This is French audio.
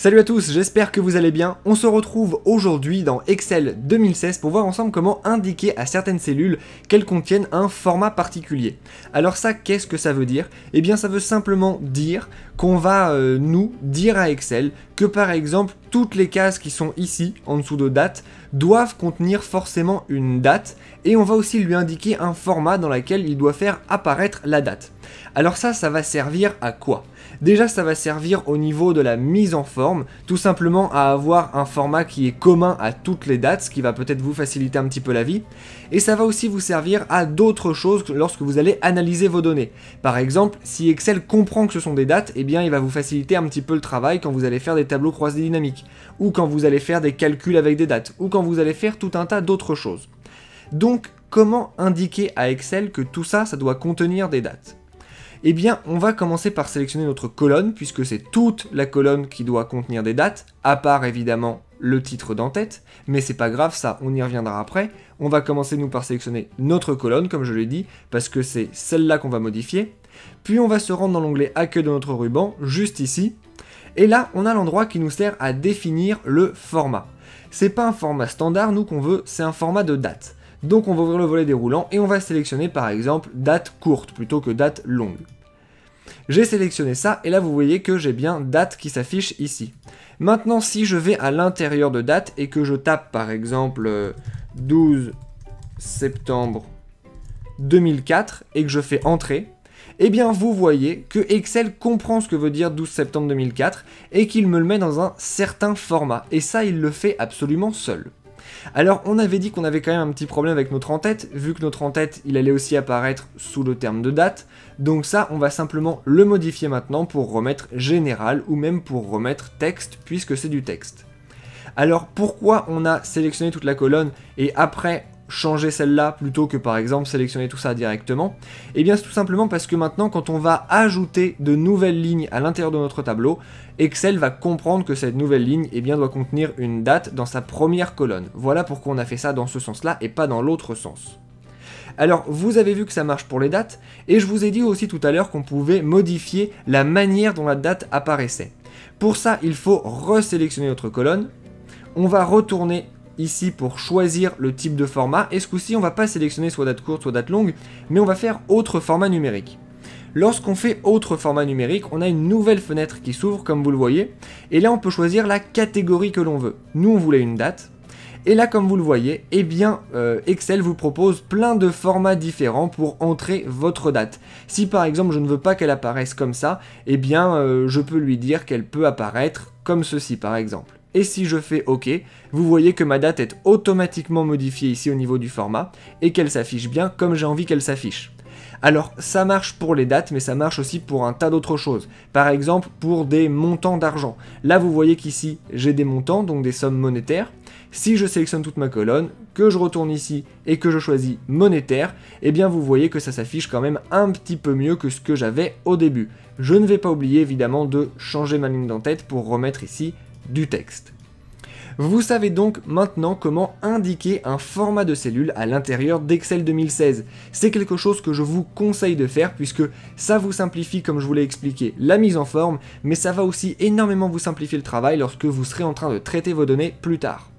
Salut à tous, j'espère que vous allez bien. On se retrouve aujourd'hui dans Excel 2016 pour voir ensemble comment indiquer à certaines cellules qu'elles contiennent un format particulier. Alors ça, qu'est-ce que ça veut dire? Eh bien ça veut simplement dire qu'on va nous dire à Excel que par exemple toutes les cases qui sont ici en dessous de date doivent contenir forcément une date et on va aussi lui indiquer un format dans lequel il doit faire apparaître la date. Alors ça va servir à quoi? Déjà ça va servir au niveau de la mise en forme, tout simplement à avoir un format qui est commun à toutes les dates, ce qui va peut-être vous faciliter un petit peu la vie, et ça va aussi vous servir à d'autres choses lorsque vous allez analyser vos données. Par exemple, si Excel comprend que ce sont des dates, eh bien il va vous faciliter un petit peu le travail quand vous allez faire des tableaux croisés dynamiques, ou quand vous allez faire des calculs avec des dates, ou quand vous allez faire tout un tas d'autres choses. Donc, comment indiquer à Excel que tout ça doit contenir des dates ? Eh bien, on va commencer par sélectionner notre colonne, puisque c'est toute la colonne qui doit contenir des dates, à part évidemment le titre d'en-tête, mais c'est pas grave, ça, on y reviendra après. On va commencer nous par sélectionner notre colonne, comme je l'ai dit, parce que c'est celle-là qu'on va modifier. Puis on va se rendre dans l'onglet Accueil de notre ruban, juste ici, et là, on a l'endroit qui nous sert à définir le format. C'est pas un format standard, nous, qu'on veut, c'est un format de date. Donc on va ouvrir le volet déroulant et on va sélectionner par exemple date courte plutôt que date longue. J'ai sélectionné ça et là vous voyez que j'ai bien date qui s'affiche ici. Maintenant si je vais à l'intérieur de date et que je tape par exemple 12 septembre 2004 et que je fais entrer, eh bien vous voyez que Excel comprend ce que veut dire 12 septembre 2004 et qu'il me le met dans un certain format. Et ça il le fait absolument seul. Alors on avait dit qu'on avait quand même un petit problème avec notre en-tête, vu que notre en-tête il allait aussi apparaître sous le terme de date, donc ça on va simplement le modifier maintenant pour remettre général ou même pour remettre texte puisque c'est du texte. Alors pourquoi on a sélectionné toute la colonne et après changer celle-là plutôt que par exemple sélectionner tout ça directement? Eh bien c'est tout simplement parce que maintenant quand on va ajouter de nouvelles lignes à l'intérieur de notre tableau, Excel va comprendre que cette nouvelle ligne eh bien, doit contenir une date dans sa première colonne. Voilà pourquoi on a fait ça dans ce sens-là et pas dans l'autre sens. Alors vous avez vu que ça marche pour les dates et je vous ai dit aussi tout à l'heure qu'on pouvait modifier la manière dont la date apparaissait. Pour ça il faut resélectionner notre colonne, on va retourner ici pour choisir le type de format, et ce coup-ci on va pas sélectionner soit date courte soit date longue, mais on va faire autre format numérique. Lorsqu'on fait autre format numérique, on a une nouvelle fenêtre qui s'ouvre comme vous le voyez, et là on peut choisir la catégorie que l'on veut. Nous on voulait une date, et là comme vous le voyez, eh bien Excel vous propose plein de formats différents pour entrer votre date. Si par exemple je ne veux pas qu'elle apparaisse comme ça, eh bien je peux lui dire qu'elle peut apparaître comme ceci par exemple. Et si je fais OK, vous voyez que ma date est automatiquement modifiée ici au niveau du format et qu'elle s'affiche bien comme j'ai envie qu'elle s'affiche. Alors ça marche pour les dates mais ça marche aussi pour un tas d'autres choses. Par exemple pour des montants d'argent. Là vous voyez qu'ici j'ai des montants, donc des sommes monétaires. Si je sélectionne toute ma colonne, que je retourne ici et que je choisis monétaire, eh bien vous voyez que ça s'affiche quand même un petit peu mieux que ce que j'avais au début. Je ne vais pas oublier évidemment de changer ma ligne d'en-tête pour remettre ici du texte. Vous savez donc maintenant comment indiquer un format de cellule à l'intérieur d'Excel 2016. C'est quelque chose que je vous conseille de faire puisque ça vous simplifie, comme je vous l'ai expliqué, la mise en forme, mais ça va aussi énormément vous simplifier le travail lorsque vous serez en train de traiter vos données plus tard.